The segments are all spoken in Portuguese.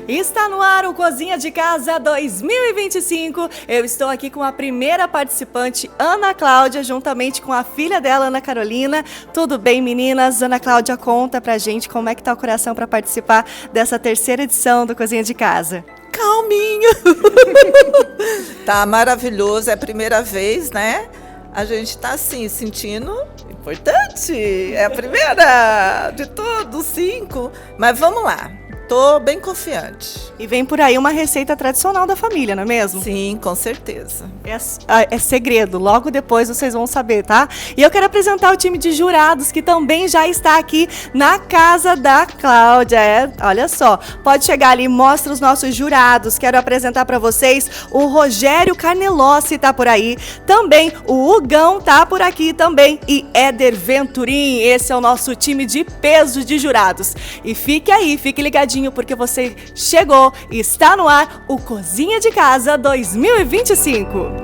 Está no ar o Cozinha de Casa 2025. Eu estou aqui com a primeira participante, Ana Cláudia, juntamente com a filha dela, Ana Carolina. Tudo bem, meninas? Ana Cláudia, conta pra gente como é que tá o coração para participar dessa terceira edição do Cozinha de Casa. Calminho! Tá maravilhoso, é a primeira vez, né? A gente tá assim, sentindo importante. É a primeira de todos, 5. Mas vamos lá. Tô bem confiante. E vem por aí uma receita tradicional da família, não é mesmo? Sim, com certeza. É segredo, logo depois vocês vão saber, tá? E eu quero apresentar o time de jurados que também já está aqui na casa da Cláudia. Olha só, pode chegar ali, mostra os nossos jurados. Quero apresentar para vocês o Rogério Carnelossi, tá por aí. Também o Hugão tá por aqui também. E Éder Venturim, esse é o nosso time de peso de jurados. E fique aí, fique ligadinho, porque você chegou e está no ar o Cozinha de Casa 2025.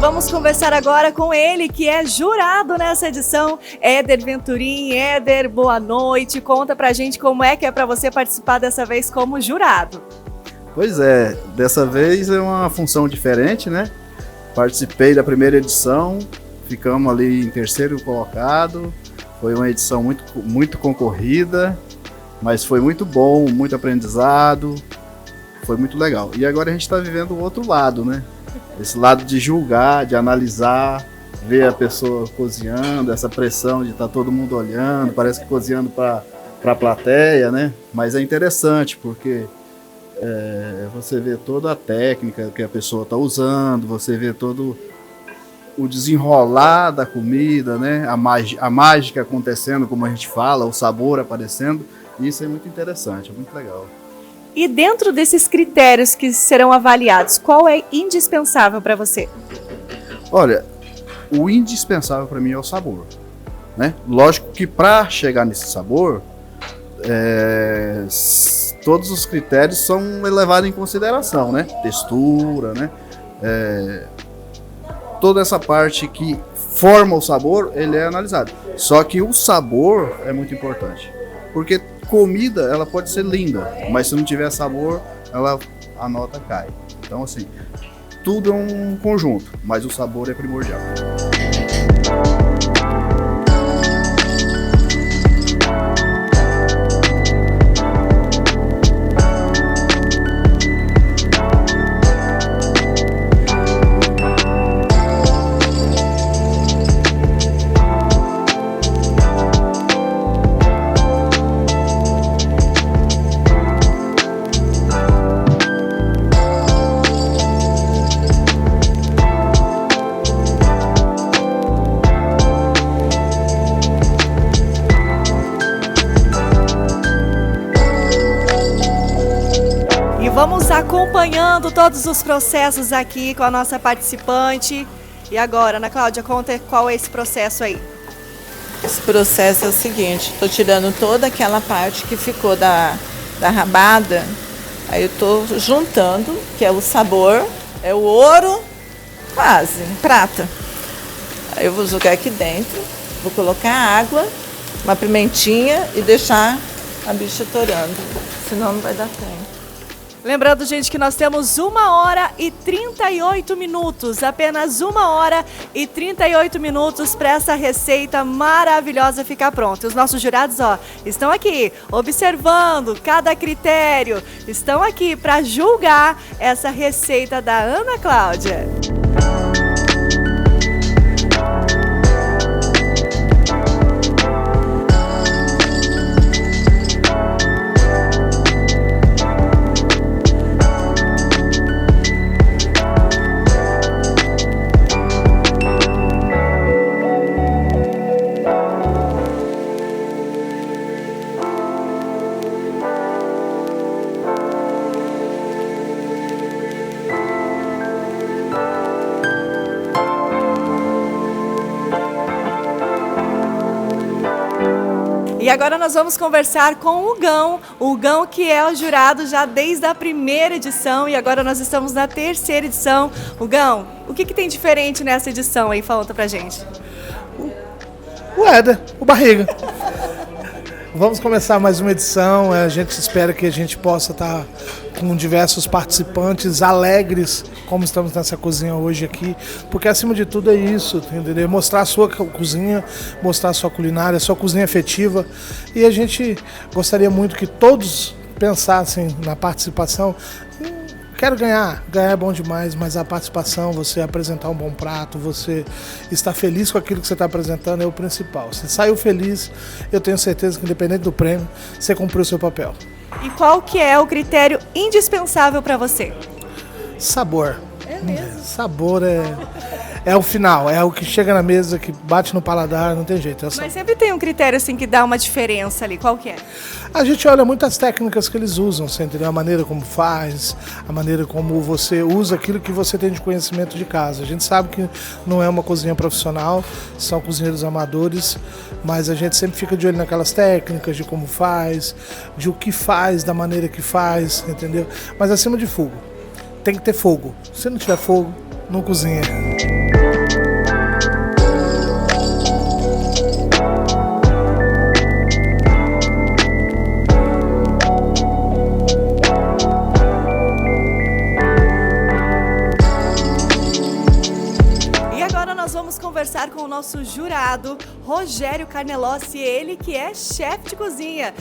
Vamos conversar agora com ele, que é jurado nessa edição, Éder Venturim. Éder, boa noite. Conta pra gente como é que é pra você participar dessa vez como jurado. Pois é, dessa vez é uma função diferente, né? Participei da primeira edição, ficamos ali em terceiro colocado. Foi uma edição muito concorrida, mas foi muito bom, muito aprendizado, foi muito legal. E agora a gente está vivendo o outro lado, né? Esse lado de julgar, de analisar, ver a pessoa cozinhando, essa pressão de estar todo mundo olhando, parece que cozinhando para a plateia, né? Mas é interessante porque você vê toda a técnica que a pessoa está usando, você vê todo o desenrolar da comida, né? A mágica acontecendo, como a gente fala, o sabor aparecendo. Isso é muito interessante, é muito legal. E dentro desses critérios que serão avaliados, qual é indispensável para você? Olha, o indispensável para mim é o sabor, né? Lógico que para chegar nesse sabor, todos os critérios são levados em consideração, né? Textura, né? Toda essa parte que forma o sabor, ele é analisado. Só que o sabor é muito importante, porque comida, ela pode ser linda, mas se não tiver sabor, a nota cai. Então, assim, tudo é um conjunto, mas o sabor é primordial. Vamos acompanhando todos os processos aqui com a nossa participante. E agora, Ana Cláudia, conta qual é esse processo aí. Esse processo é o seguinte, estou tirando toda aquela parte que ficou da rabada, aí eu estou juntando, que é o sabor, é o ouro, quase, prata. Aí eu vou jogar aqui dentro, vou colocar água, uma pimentinha e deixar a bicha torando, senão não vai dar tempo. Lembrando, gente, que nós temos 1h38, apenas 1h38 para essa receita maravilhosa ficar pronta. Os nossos jurados, ó, estão aqui observando cada critério, estão aqui para julgar essa receita da Ana Cláudia. E agora nós vamos conversar com o Gão que é o jurado já desde a primeira edição e agora nós estamos na terceira edição. O Gão, o que tem diferente nessa edição aí? Conta pra gente. O Éder, o Barriga. Vamos começar mais uma edição, a gente espera que a gente possa estar com diversos participantes alegres, como estamos nessa cozinha hoje aqui, porque acima de tudo é isso, entendeu? Mostrar a sua cozinha, mostrar a sua culinária, a sua cozinha afetiva, e a gente gostaria muito que todos pensassem na participação. Quero ganhar é bom demais, mas a participação, você apresentar um bom prato, você estar feliz com aquilo que você está apresentando é o principal. Você saiu feliz, eu tenho certeza que independente do prêmio, você cumpriu o seu papel. E qual que é o critério indispensável para você? Sabor. É mesmo? Sabor é o final, é o que chega na mesa, que bate no paladar, não tem jeito. Mas sempre tem um critério assim que dá uma diferença ali, qual que é? A gente olha muitas técnicas que eles usam, você entendeu? A maneira como faz, a maneira como você usa aquilo que você tem de conhecimento de casa. A gente sabe que não é uma cozinha profissional, são cozinheiros amadores, mas a gente sempre fica de olho naquelas técnicas de como faz, de o que faz, da maneira que faz, entendeu? Mas acima de fogo, tem que ter fogo. Se não tiver fogo, não cozinha. Conversar com o nosso jurado, Rogério Carnelossi, ele que é chefe de cozinha.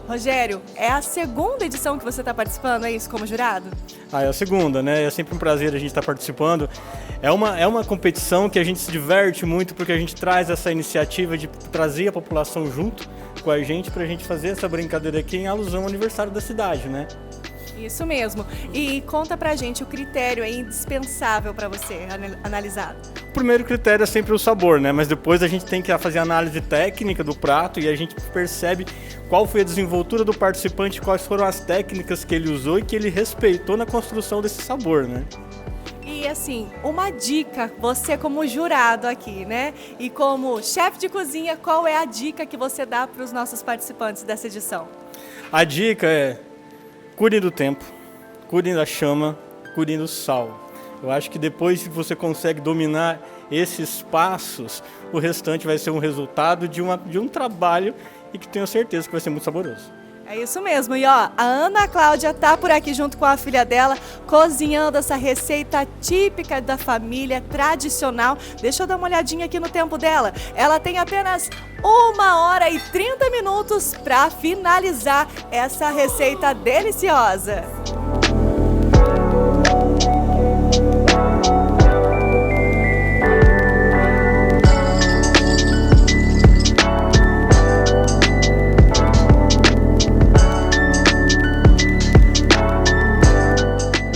Rogério, é a segunda edição que você está participando, é isso, como jurado? É a segunda, né? É sempre um prazer a gente estar participando. É uma competição que a gente se diverte muito porque a gente traz essa iniciativa de trazer a população junto com a gente para a gente fazer essa brincadeira aqui em alusão ao aniversário da cidade, né? Isso mesmo. E conta pra gente o critério é indispensável para você analisar. O primeiro critério é sempre o sabor, né? Mas depois a gente tem que fazer a análise técnica do prato e a gente percebe qual foi a desenvoltura do participante, quais foram as técnicas que ele usou e que ele respeitou na construção desse sabor, né? E assim, uma dica, você como jurado aqui, né? E como chefe de cozinha, qual é a dica que você dá para os nossos participantes dessa edição? A dica é: cuidem do tempo, cuidem da chama, cuidem do sal. Eu acho que depois que você consegue dominar esses passos, o restante vai ser um resultado de um trabalho e que tenho certeza que vai ser muito saboroso. É isso mesmo. E ó, a Ana Cláudia tá por aqui junto com a filha dela, cozinhando essa receita típica da família, tradicional. Deixa eu dar uma olhadinha aqui no tempo dela. Ela tem apenas 1h30 para finalizar essa receita deliciosa.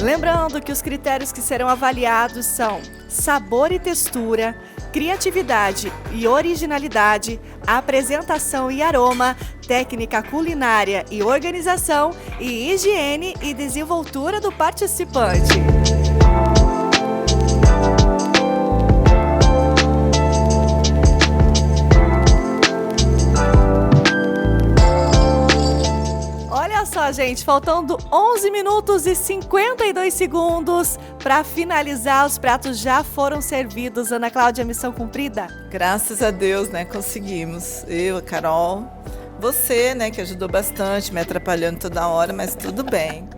Lembrando que os critérios que serão avaliados são sabor e textura, criatividade e originalidade, apresentação e aroma, técnica culinária e organização e higiene e desenvoltura do participante. Olha só, gente, faltando 11 minutos e 52 segundos para finalizar, os pratos já foram servidos. Ana Cláudia, missão cumprida? Graças a Deus, né, conseguimos. Eu, a Carol, você, né, que ajudou bastante, me atrapalhando toda hora, mas tudo bem.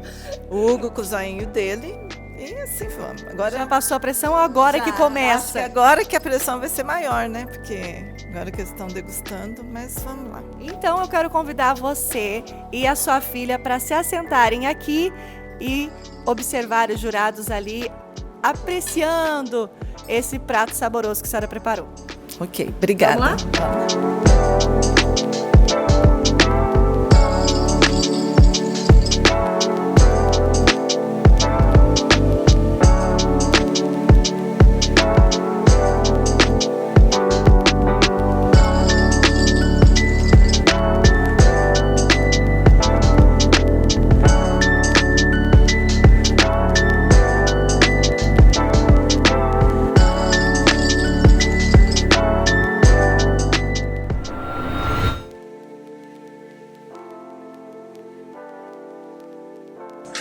O Hugo com o zoinho dele. E assim vamos. Agora Já passou a pressão, agora que acho que começa. agora que a pressão vai ser maior, né? Porque agora que eles estão degustando, mas vamos lá. Então eu quero convidar você e a sua filha para se assentarem aqui e observar os jurados ali apreciando esse prato saboroso que a senhora preparou. Ok, obrigada. Vamos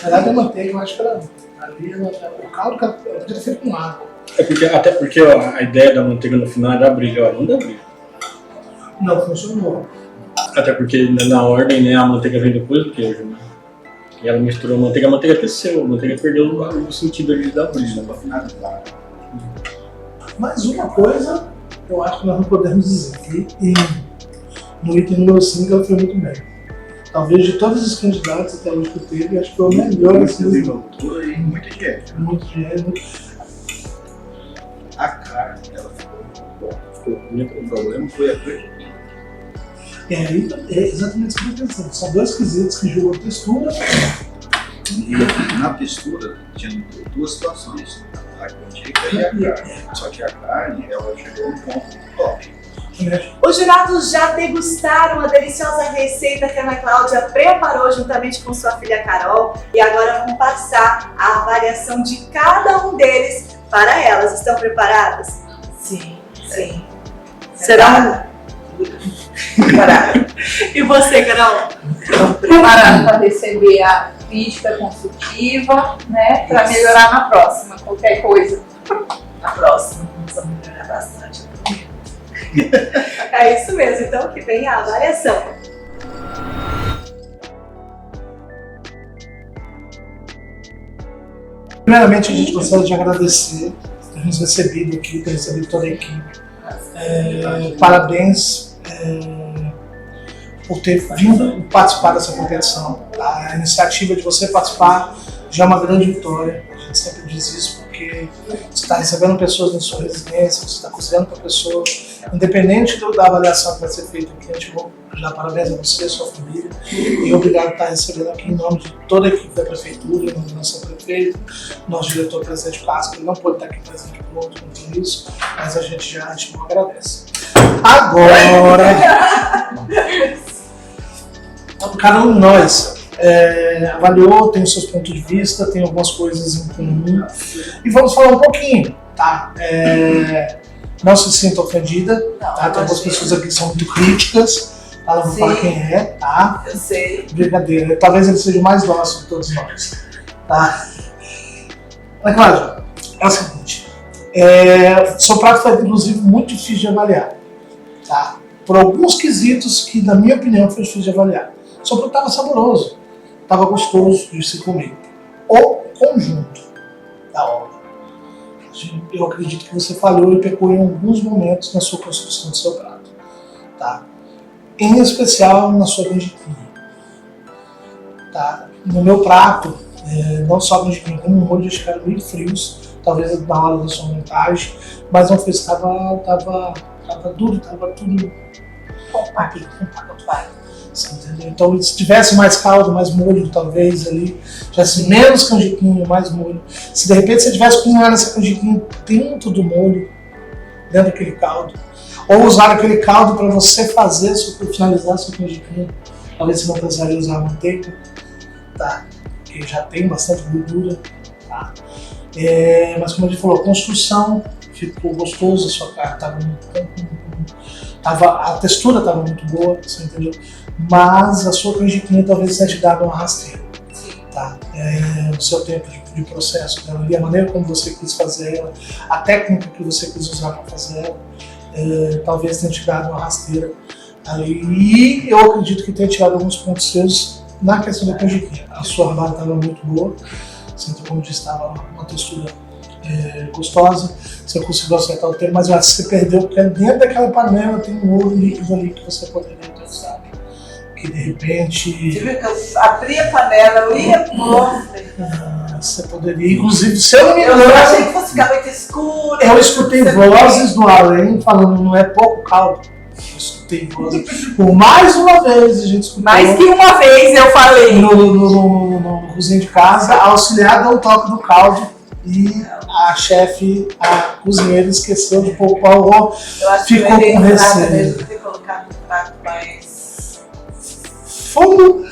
Na verdade, a manteiga, eu acho que ela, ali, o caldo que ela podia ter feito com água. Até porque ó, a ideia da manteiga no final é dar brilho, ó, não dá brilho. Não funcionou. Até porque na ordem, né, a manteiga vem depois do queijo, né? E ela misturou a manteiga cresceu, a manteiga perdeu o sentido de dar brilho, né? Mas uma coisa, eu acho que nós não podemos dizer que no item número 5 ela foi muito bem. Talvez de todos os candidatos até hoje que teve, acho que foi o melhor. Desenvoltura e muita higiene. Muito dinheiro. A carne, ela ficou muito boa. O problema foi a canjiquinha. É exatamente isso que eu estou pensando. São dois quesitos que julgam a textura. E na textura tinha duas situações. A canjica e a carne. Só que a carne, ela chegou a um ponto top. Os jurados já degustaram a deliciosa receita que a Ana Cláudia preparou juntamente com sua filha Carol e agora vão passar a avaliação de cada um deles para elas. Estão preparadas? Sim. Será? Preparada. E você, Carol? Preparado para receber a crítica construtiva, né, para melhorar na próxima, qualquer coisa. Na próxima, vamos melhorar bastante. É isso mesmo, então que vem a avaliação. Primeiramente, a gente gostaria de agradecer por termos recebido aqui, ter recebido toda a equipe. Parabéns por ter vindo participar dessa competição. A iniciativa de você participar já é uma grande vitória. A gente sempre diz isso porque você está recebendo pessoas na sua residência, você está cozinhando para pessoas. Independente da avaliação que vai ser feita aqui, a gente vai dar parabéns a você e a sua família. E obrigado por estar recebendo aqui em nome de toda a equipe da Prefeitura, em nome do nosso prefeito, nosso diretor presidente Cássio, que ele não pôde estar aqui presente por outro com isso, mas a gente não agradece. Agora, cada um de nós avaliou, tem os seus pontos de vista, tem algumas coisas em comum. E vamos falar um pouquinho, tá? Não se sinta ofendida, tá? Tem algumas pessoas aqui que são muito críticas, ela não fala quem é, tá? Eu sei. Brincadeira, talvez ele seja o mais dócil de todos nós, tá? Mas, Cláudia, é o seguinte, seu prato foi inclusive muito difícil de avaliar, tá? Por alguns quesitos que, na minha opinião, foi difícil de avaliar. Seu prato estava saboroso, estava gostoso de se comer. O conjunto da obra. Eu acredito que você falhou e pecou em alguns momentos na sua construção do seu prato, tá? Em especial na sua canjiquinha, tá? No meu prato, não só a canjiquinha, como o molho já ficaram muito frios, talvez na hora da sua montagem, mas não fez, tava duro, tava tudo compacto. Entendeu? Então, se tivesse mais caldo, mais molho, talvez ali, tivesse menos canjiquinho, mais molho. Se de repente você tivesse cozinhado essa canjiquinha dentro do molho, dentro daquele caldo, ou usar aquele caldo para você fazer, para finalizar a sua canjiquinha, talvez você não precisaria usar a manteiga, tá? Porque já tem bastante gordura, tá? Mas como a gente falou, a construção ficou gostosa, a sua carne a textura estava muito boa, você entendeu? Mas a sua canjiquinha talvez tenha te dado uma rasteira, tá? O seu tempo de processo dela e a maneira como você quis fazer ela, a técnica que você quis usar para fazer ela, talvez tenha te dado uma rasteira ali. E eu acredito que tenha tirado alguns pontos seus na questão da canjiquinha. A sua rabada estava muito boa, você, como disse, estava uma textura gostosa, você conseguiu acertar o tempo, mas eu acho que você perdeu, porque dentro daquela panela tem um ouro líquido ali que você poderia ter usado. Que de repente. Você viu que eu abri a panela, eu ia pôr. Você poderia, inclusive, se eu não me engano. Eu achei que fosse ficar muito escuro. Eu escutei vozes do além falando, não é pouco caldo. Eu escutei vozes. Por mais uma vez a gente escutou. Mais que uma vez eu falei. No cozinha de casa, a auxiliar deu um toque do caldo e a chefe, a cozinheira, esqueceu de poupar o ovo. Eu acho ficou que com vai receio. mesmo ter colocado um prato mais. Fogo!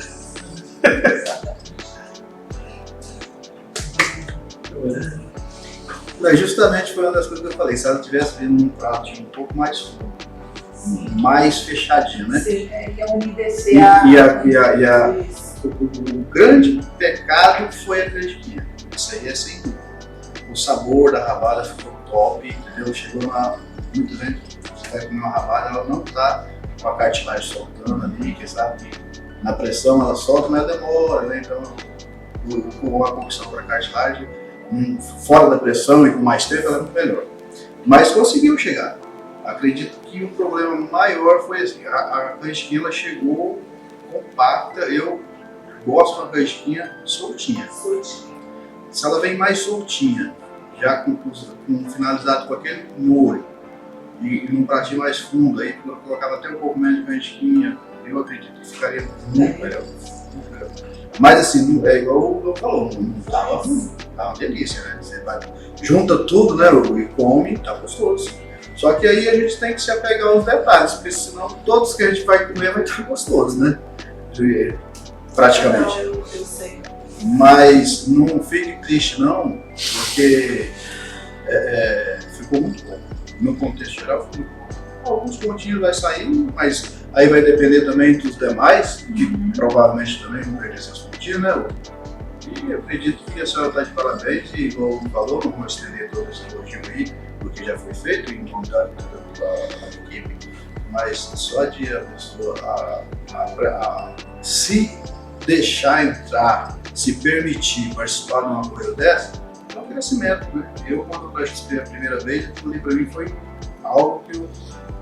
Justamente foi uma das coisas que eu falei, se ela tivesse vindo num prato um pouco mais fundo, mais fechadinho, né? Sim, ia umedecer O grande pecado foi a canjiquinha. Isso aí é sem dúvida. O sabor da rabada ficou top, entendeu? Chegou lá, muita gente vai comer uma rabada, ela não tá com a cartilagem soltando ali, que sabe que na pressão ela solta, mas demora, né? Então, com a cocção para a cartilagem, fora da pressão e com mais tempo, ela é muito melhor. Mas conseguiu chegar. Acredito que o problema maior foi assim, a canjiquinha ela chegou compacta. Eu gosto de uma canjiquinha soltinha. Se ela vem mais soltinha, já com finalizado com aquele molho e num pratinho mais fundo, aí eu colocava até um pouco menos de canjiquinha, eu acredito que ficaria muito melhor. Mas assim, é igual eu falou, não tava ruim, tá uma delícia, né? Você vai, junta tudo, né, e come, tá gostoso. Só que aí a gente tem que se apegar aos detalhes, porque senão todos que a gente vai comer vai estar gostoso, né? Praticamente. Eu sei. Mas não fique triste não, porque ficou muito bom. No contexto geral ficou muito bom. Alguns pontinhos vai sair, mas aí vai depender também dos demais, que provavelmente também vão perder seus pontinhos, né? E eu acredito que a senhora está de parabéns e, igual falou, não vou estender todo esse elogio aí, porque já foi feito em nome da equipe, mas só de a pessoa se deixar entrar, se permitir participar de uma coisa dessa, é um crescimento, né? Eu, quando eu participei a primeira vez, aquilo ali para mim foi algo que eu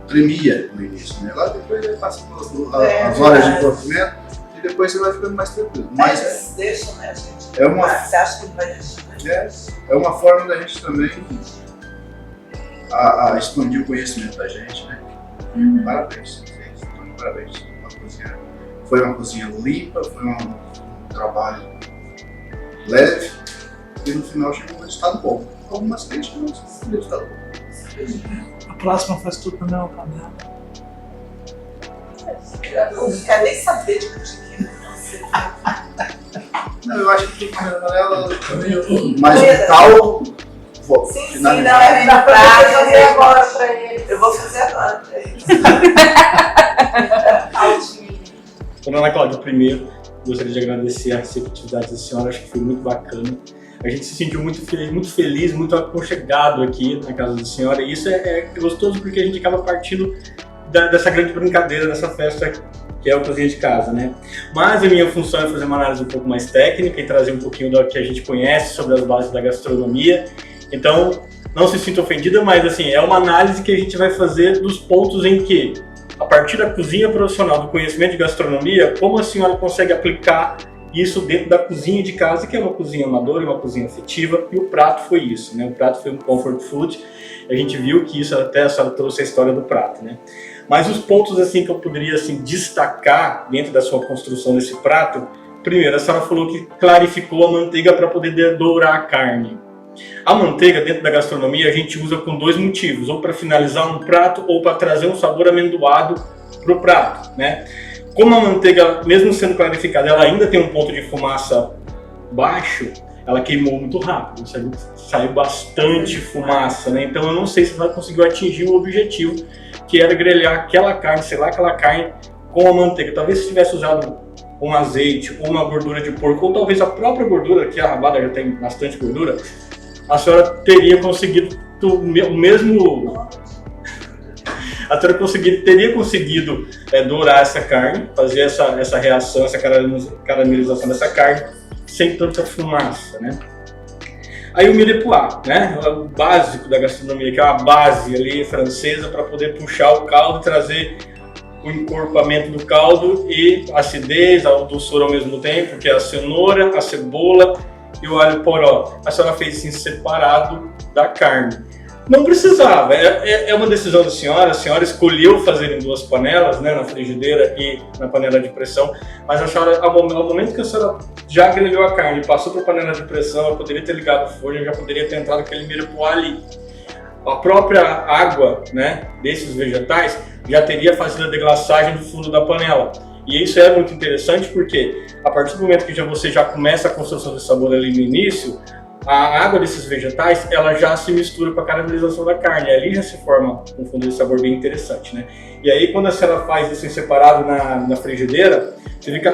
tremia no início, né? Lá depois vai passando as horas de conhecimento e depois você vai ficando mais tranquilo. Mas deixa, né, gente? Você acha que não vai deixar? É uma forma da gente também a expandir o conhecimento da gente, né? Parabéns, parabéns. Foi uma cozinha limpa, foi um trabalho leve e no final chegou um resultado bom. Algumas críticas, mas um resultado bom. A próxima faz tudo na mesma panela. Eu não quero nem saber de canjiquinha. Não, eu acho que tem ela mais um caldo. Sim, não, é da praia. Eu vou fazer agora pra ele. Eu vou fazer agora pra ele. Dona Ana Cláudia, primeiro, gostaria de agradecer a receptividade da senhora, acho que foi muito bacana. A gente se sentiu muito feliz, muito aconchegado aqui na casa da senhora, e isso é gostoso porque a gente acaba partindo dessa grande brincadeira, dessa festa que é o Cozinha de Casa, né? Mas a minha função é fazer uma análise um pouco mais técnica e trazer um pouquinho do que a gente conhece sobre as bases da gastronomia. Então, não se sinta ofendida, mas assim, é uma análise que a gente vai fazer dos pontos em que, a partir da cozinha profissional, do conhecimento de gastronomia, como a senhora consegue aplicar isso dentro da cozinha de casa, que é uma cozinha amadora, uma cozinha afetiva, e o prato foi isso, né? O prato foi um comfort food. A gente viu que isso, até a senhora trouxe a história do prato, né? Mas os pontos assim que eu poderia assim destacar dentro da sua construção desse prato, primeiro, a senhora falou que clarificou a manteiga para poder dourar a carne. A manteiga dentro da gastronomia a gente usa com dois motivos, ou para finalizar um prato ou para trazer um sabor amendoado para o prato, né? Como a manteiga, mesmo sendo clarificada, ela ainda tem um ponto de fumaça baixo, ela queimou muito rápido, saiu bastante fumaça, né? Então eu não sei se ela conseguiu atingir o objetivo, que era grelhar aquela carne, selar aquela carne com a manteiga. Talvez se tivesse usado um azeite ou uma gordura de porco, ou talvez a própria gordura, que a rabada já tem bastante gordura, a senhora teria conseguido o mesmo A senhora teria conseguido dourar essa carne, fazer essa reação, essa caramelização dessa carne sem tanta fumaça, né? Aí o mirepoix, né? O básico da gastronomia, que é uma base ali francesa para poder puxar o caldo e trazer o encorpamento do caldo e a acidez, a doçura ao mesmo tempo, que é a cenoura, a cebola e o alho poró. A senhora fez isso em separado da carne. Não precisava, é uma decisão da senhora. A senhora escolheu fazer em 2 panelas, né, na frigideira e na panela de pressão, mas a senhora, ao momento que a senhora já grelhou a carne e passou para a panela de pressão, ela poderia ter ligado o forno e já poderia ter entrado aquele mirepoix ali. A própria água, né, desses vegetais já teria fazido a deglaçagem do fundo da panela. E isso é muito interessante porque a partir do momento que você já começa a construção de sabor ali no início, a água desses vegetais ela já se mistura com a caramelização da carne, e ali já se forma um fundo de sabor bem interessante, né? E aí quando a senhora faz isso em separado na frigideira, você fica,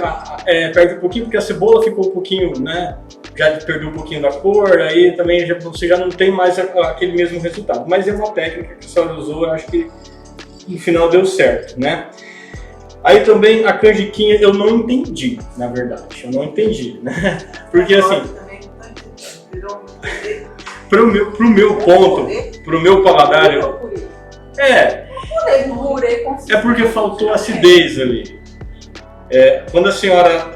perde um pouquinho porque a cebola ficou um pouquinho, né? Já perdeu um pouquinho da cor, aí também você já não tem mais aquele mesmo resultado. Mas é uma técnica que a senhora usou, eu acho que no final deu certo, né? Aí também a canjiquinha eu não entendi, na verdade, eu não entendi, né? Porque assim, pro meu ponto, pro meu paladar, é porque faltou acidez ali. Quando a senhora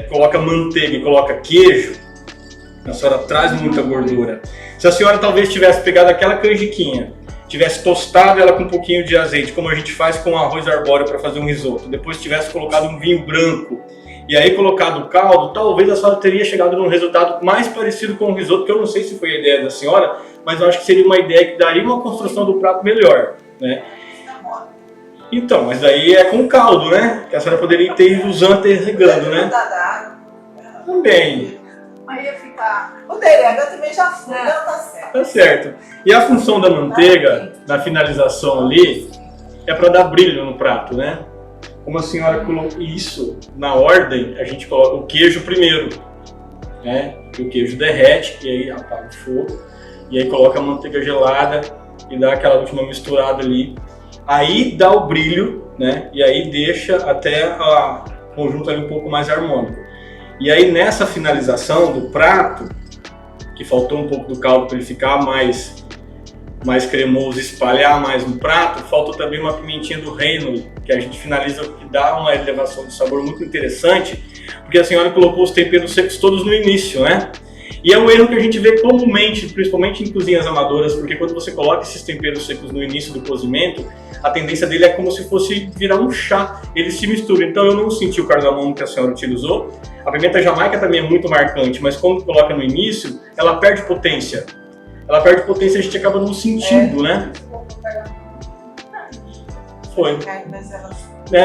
coloca manteiga e coloca queijo, a senhora traz muita gordura. Se a senhora talvez tivesse pegado aquela canjiquinha, tivesse tostado ela com um pouquinho de azeite, como a gente faz com arroz arbóreo para fazer um risoto, depois tivesse colocado um vinho branco e aí colocado o caldo, talvez a senhora teria chegado num resultado mais parecido com o risoto, que eu não sei se foi a ideia da senhora, mas eu acho que seria uma ideia que daria uma construção do prato melhor, né? Então, mas daí é com caldo, né? Que a senhora poderia ter ido usando e regando, né? Também. Aí ia ficar... O derega também já foi, não tá certo. Tá certo. E a função da manteiga, na finalização ali, é para dar brilho no prato, né? Como a senhora colocou isso na ordem, a gente coloca o queijo primeiro, né? E o queijo derrete, e aí apaga o fogo, e aí coloca a manteiga gelada e dá aquela última misturada ali. Aí dá o brilho, né? E aí deixa até o conjunto ali um pouco mais harmônico. E aí nessa finalização do prato, que faltou um pouco do caldo para ele ficar mais cremoso, espalhar mais no prato, faltou também uma pimentinha do reino, que a gente finaliza, que dá uma elevação de sabor muito interessante, porque a senhora colocou os temperos secos todos no início, né? E é um erro que a gente vê comumente, principalmente em cozinhas amadoras, porque quando você coloca esses temperos secos no início do cozimento, a tendência dele é como se fosse virar um chá, ele se mistura. Então eu não senti o cardamomo que a senhora utilizou. A pimenta jamaica também é muito marcante, mas quando coloca no início, ela perde potência. Ela perde potência e a gente acaba não sentindo, né? Foi.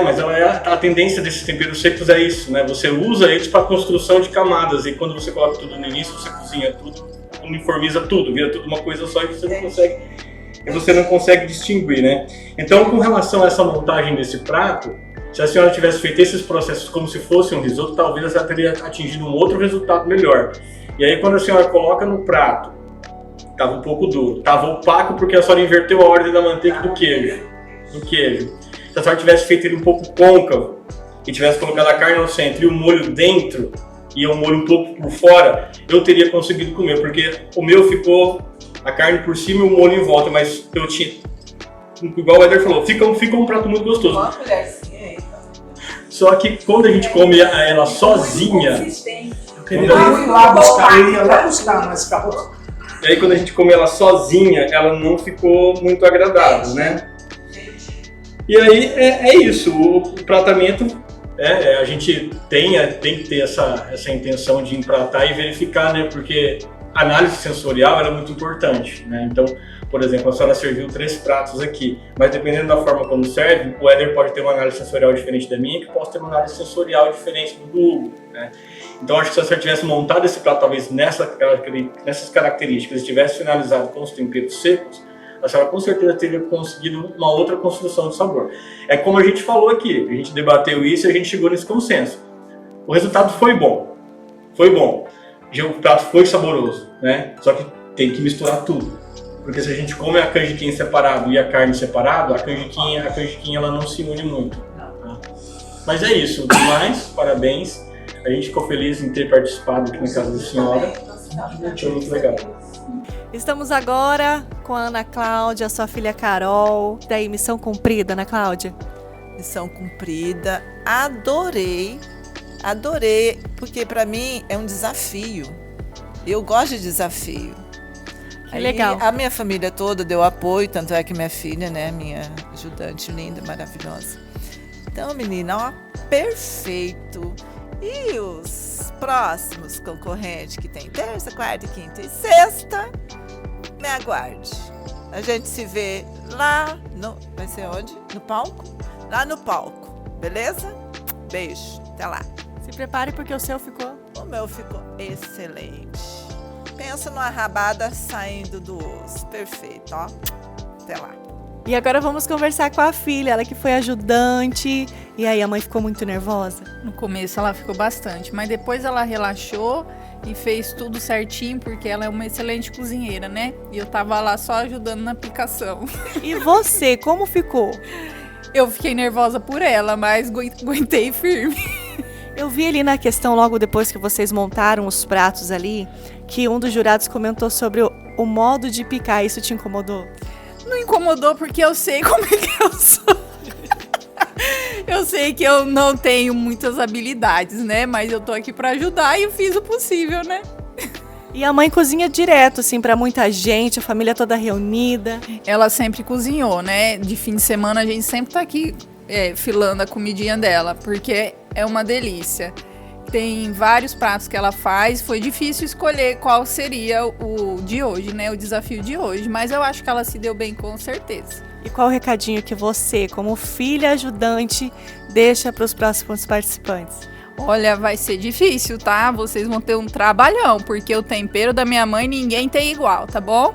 Mas a tendência desses temperos secos é isso, né? Você usa eles para construção de camadas, e quando você coloca tudo no início, você cozinha tudo, uniformiza tudo, vira tudo uma coisa só e você não consegue distinguir, né? Então, com relação a essa montagem desse prato, se a senhora tivesse feito esses processos como se fosse um risoto, talvez ela teria atingido um outro resultado melhor. E aí, quando a senhora coloca no prato, estava um pouco duro, estava opaco porque a senhora inverteu a ordem da manteiga e do queijo. Se a senhora tivesse feito ele um pouco côncavo e tivesse colocado a carne no centro e o molho dentro e o molho um pouco por fora, eu teria conseguido comer, porque o meu ficou a carne por cima e o molho em volta, mas eu tinha, igual o Éder falou, fica um prato muito gostoso. Só que quando a gente come ela sozinha, Eu ia lá buscar, mas acabou. E aí quando a gente come ela sozinha, ela não ficou muito agradável, né? E aí é isso, o pratamento, a gente tem que ter essa intenção de empratar e verificar, né? Porque a análise sensorial é muito importante, né? Então, por exemplo, a senhora serviu 3 pratos aqui, mas dependendo da forma como serve, o Éder pode ter uma análise sensorial diferente da minha, que posso ter uma análise sensorial diferente do Hugo, né? Então, acho que se a senhora tivesse montado esse prato, talvez nessas características, e tivesse finalizado com os temperos secos, a senhora com certeza teria conseguido uma outra construção de sabor. É como a gente falou aqui, a gente debateu isso e a gente chegou nesse consenso. O resultado foi bom, o prato foi saboroso, né? Só que tem que misturar tudo. Porque se a gente come a canjiquinha separado e a carne separado, a canjiquinha ela não se une muito. Tá? Mas é isso, demais, parabéns. A gente ficou feliz em ter participado aqui na casa da senhora. Foi muito legal. Estamos agora com a Ana Cláudia, sua filha Carol. Daí, missão cumprida, Ana Cláudia? Missão cumprida. Adorei, porque para mim é um desafio. Eu gosto de desafio. Que legal. A minha família toda deu apoio, tanto é que minha filha, né, minha ajudante linda, maravilhosa. Então, menina, ó, perfeito. E os próximos concorrentes que tem terça, quarta, quinta e sexta, me aguarde. A gente se vê lá no... Vai ser onde? No palco? Lá no palco, beleza? Beijo, até lá. Se prepare porque o seu ficou... O meu ficou excelente. Pensa numa rabada saindo do osso. Perfeito, ó. Até lá. E agora vamos conversar com a filha, ela que foi ajudante. E aí, a mãe ficou muito nervosa? No começo ela ficou bastante, mas depois ela relaxou e fez tudo certinho, porque ela é uma excelente cozinheira, né? E eu tava lá só ajudando na picação. E você, como ficou? Eu fiquei nervosa por ela, mas aguentei firme. Eu vi ali na questão, logo depois que vocês montaram os pratos ali, que um dos jurados comentou sobre o modo de picar. Isso te incomodou? Não incomodou porque eu sei como é que eu sou. Eu sei que eu não tenho muitas habilidades, né? Mas eu tô aqui pra ajudar e eu fiz o possível, né? E a mãe cozinha direto, assim, pra muita gente, a família toda reunida. Ela sempre cozinhou, né? De fim de semana a gente sempre tá aqui filando a comidinha dela, porque é uma delícia. Tem vários pratos que ela faz, foi difícil escolher qual seria o de hoje, né? O desafio de hoje, mas eu acho que ela se deu bem com certeza. E qual o recadinho que você, como filha ajudante, deixa para os próximos participantes? Olha, vai ser difícil, tá? Vocês vão ter um trabalhão, porque o tempero da minha mãe ninguém tem igual, tá bom?